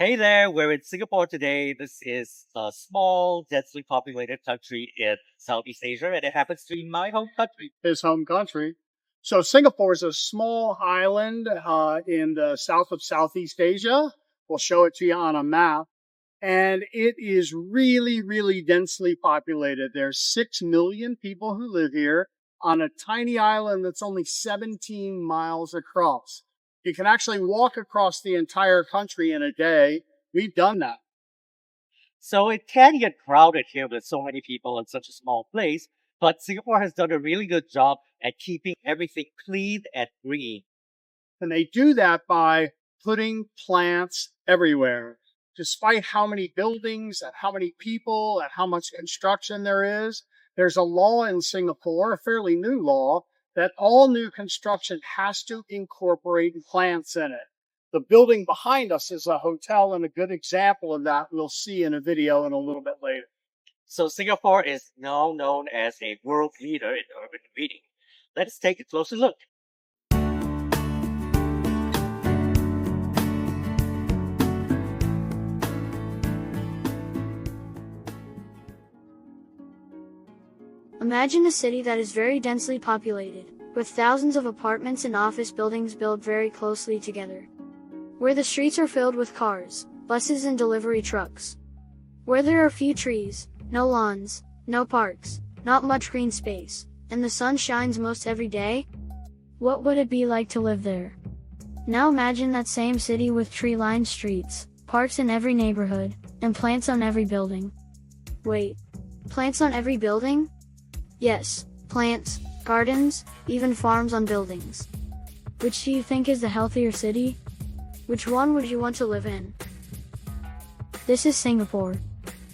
Hey there, we're in Singapore today. This is a small, densely populated country in Southeast Asia, and it happens to be my home country. His home country. So Singapore is a small island in the south of Southeast Asia. We'll show it to you on a map. And it is really, really densely populated. There's 6 million people who live here on a tiny island that's only 17 miles across. You can actually walk across the entire country in a day. We've done that. So it can get crowded here with so many people in such a small place, but Singapore has done a really good job at keeping everything clean and green. And they do that by putting plants everywhere. Despite how many buildings and how many people and how much construction there is, there's a law in Singapore, a fairly new law, that all new construction has to incorporate plants in it. The building behind us is a hotel, and a good example of that we'll see in a video in a little bit later. So Singapore is now known as a world leader in urban greening. Let's take a closer look. Imagine a city that is very densely populated, with thousands of apartments and office buildings built very closely together. Where the streets are filled with cars, buses and delivery trucks. Where there are few trees, no lawns, no parks, not much green space, and the sun shines most every day. What would it be like to live there? Now imagine that same city with tree-lined streets, parks in every neighborhood, and plants on every building. Wait, plants on every building? Yes, plants, gardens, even farms on buildings. Which do you think is the healthier city? Which one would you want to live in? This is Singapore,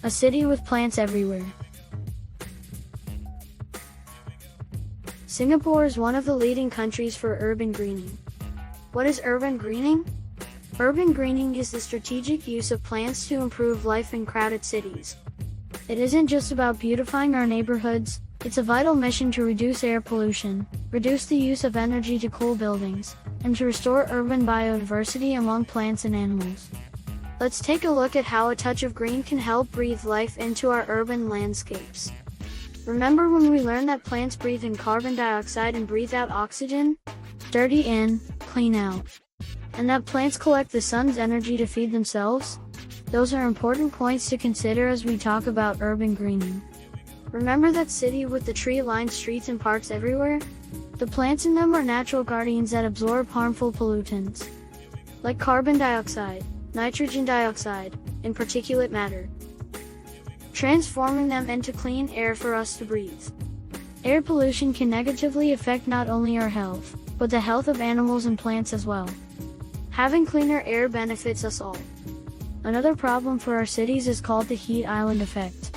a city with plants everywhere. Singapore is one of the leading countries for urban greening. What is urban greening? Urban greening is the strategic use of plants to improve life in crowded cities. It isn't just about beautifying our neighborhoods. It's a vital mission to reduce air pollution, reduce the use of energy to cool buildings, and to restore urban biodiversity among plants and animals. Let's take a look at how a touch of green can help breathe life into our urban landscapes. Remember when we learned that plants breathe in carbon dioxide and breathe out oxygen? Dirty in, clean out. And that plants collect the sun's energy to feed themselves? Those are important points to consider as we talk about urban greening. Remember that city with the tree-lined streets and parks everywhere? The plants in them are natural guardians that absorb harmful pollutants, like carbon dioxide, nitrogen dioxide, and particulate matter, transforming them into clean air for us to breathe. Air pollution can negatively affect not only our health, but the health of animals and plants as well. Having cleaner air benefits us all. Another problem for our cities is called the heat island effect.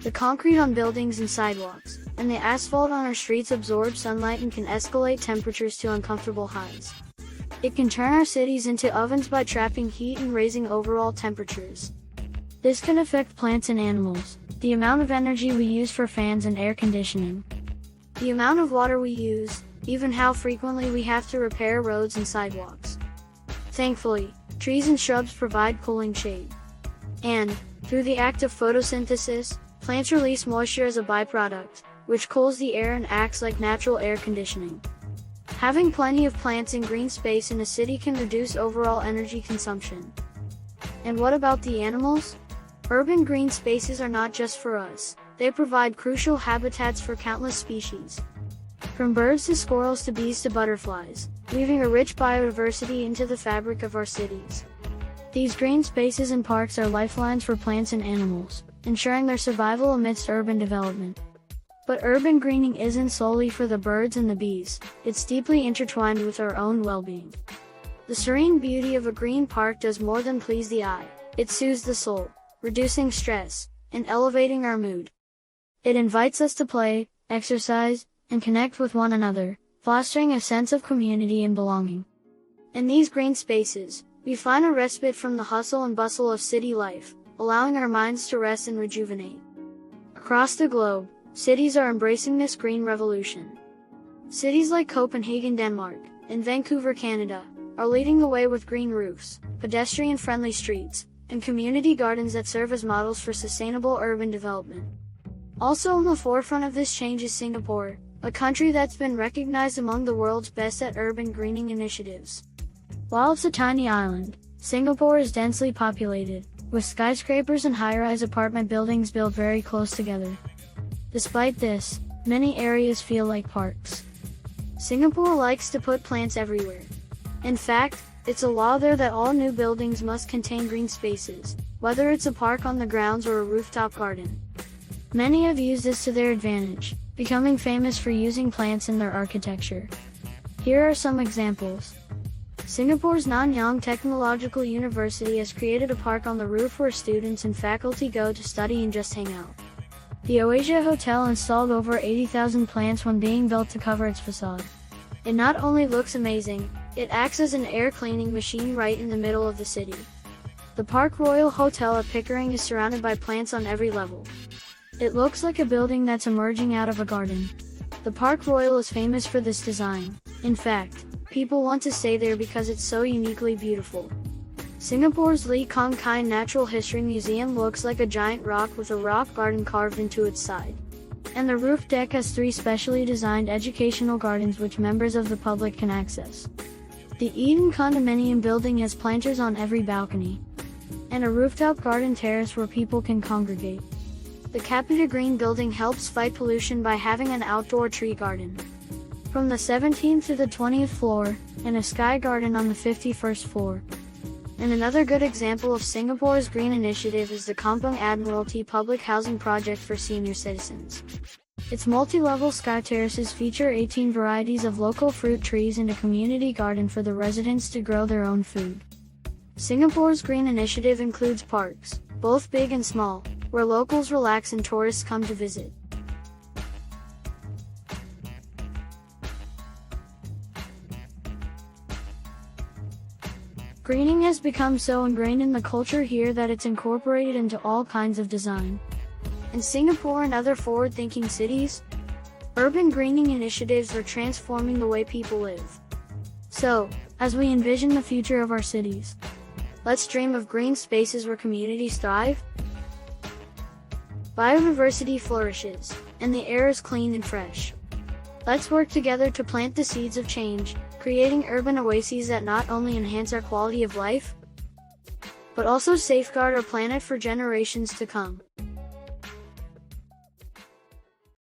The concrete on buildings and sidewalks, and the asphalt on our streets absorb sunlight and can escalate temperatures to uncomfortable highs. It can turn our cities into ovens by trapping heat and raising overall temperatures. This can affect plants and animals, the amount of energy we use for fans and air conditioning, the amount of water we use, even how frequently we have to repair roads and sidewalks. Thankfully, trees and shrubs provide cooling shade. And, through the act of photosynthesis, plants release moisture as a byproduct, which cools the air and acts like natural air conditioning. Having plenty of plants and green space in a city can reduce overall energy consumption. And what about the animals? Urban green spaces are not just for us. They provide crucial habitats for countless species. From birds to squirrels to bees to butterflies, weaving a rich biodiversity into the fabric of our cities. These green spaces and parks are lifelines for plants and animals, ensuring their survival amidst urban development. But urban greening isn't solely for the birds and the bees, it's deeply intertwined with our own well-being. The serene beauty of a green park does more than please the eye. It soothes the soul, reducing stress, and elevating our mood. It invites us to play, exercise, and connect with one another, fostering a sense of community and belonging. In these green spaces, we find a respite from the hustle and bustle of city life, allowing our minds to rest and rejuvenate. Across the globe, cities are embracing this green revolution. Cities like Copenhagen, Denmark, and Vancouver, Canada, are leading the way with green roofs, pedestrian-friendly streets, and community gardens that serve as models for sustainable urban development. Also on the forefront of this change is Singapore, a country that's been recognized among the world's best at urban greening initiatives. While it's a tiny island, Singapore is densely populated, with skyscrapers and high-rise apartment buildings built very close together. Despite this, many areas feel like parks. Singapore likes to put plants everywhere. In fact, it's a law there that all new buildings must contain green spaces, whether it's a park on the grounds or a rooftop garden. Many have used this to their advantage, becoming famous for using plants in their architecture. Here are some examples. Singapore's Nanyang Technological University has created a park on the roof where students and faculty go to study and just hang out. The Oasia Hotel installed over 80,000 plants when being built to cover its facade. It not only looks amazing, it acts as an air cleaning machine right in the middle of the city. The Park Royal Hotel at Pickering is surrounded by plants on every level. It looks like a building that's emerging out of a garden. The Park Royal is famous for this design. In fact, people want to stay there because it's so uniquely beautiful. Singapore's Lee Kong Kai Natural History Museum looks like a giant rock with a rock garden carved into its side. And the roof deck has 3 specially designed educational gardens which members of the public can access. The Eden condominium building has planters on every balcony, and a rooftop garden terrace where people can congregate. The Capita Green building helps fight pollution by having an outdoor tree garden from the 17th to the 20th floor, and a sky garden on the 51st floor. And another good example of Singapore's green initiative is the Kampung Admiralty public housing project for senior citizens. Its multi-level sky terraces feature 18 varieties of local fruit trees and a community garden for the residents to grow their own food. Singapore's green initiative includes parks, both big and small, where locals relax and tourists come to visit. Greening has become so ingrained in the culture here that it's incorporated into all kinds of design. In Singapore and other forward-thinking cities, urban greening initiatives are transforming the way people live. So, as we envision the future of our cities, let's dream of green spaces where communities thrive, biodiversity flourishes, and the air is clean and fresh. Let's work together to plant the seeds of change, creating urban oases that not only enhance our quality of life, but also safeguard our planet for generations to come.